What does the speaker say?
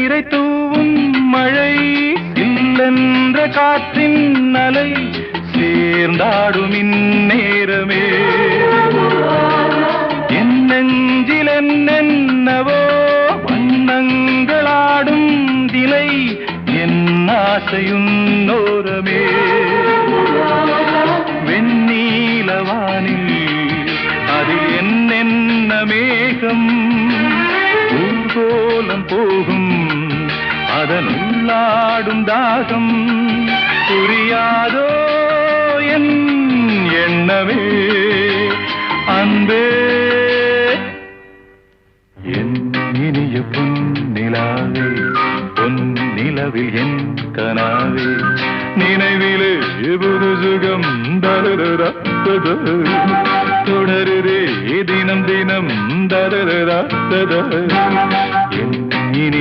நீரை தூவும் மழை இல்லென்ற காற்றின் அலை சேர்ந்தாடும் இந்நேரமே என் நெஞ்சில் என்னென்னவோ வண்ணங்களாடும் திலை என் ஆசையுன்னோரமே வெண்ணீலவானில் அதில் என்னென்ன மேகம் ஊர்கோலம் போகும் அதன் உள்ளாடும் தாகம் புரியாதோ என் எண்ணமே அன்பே என் இனிய பொன்னிலாவே பொன்னிலவில் என் கனாவே நினைவிலே புது சுகம் தருதா தொடருதே தினம் தினம் தருதா என்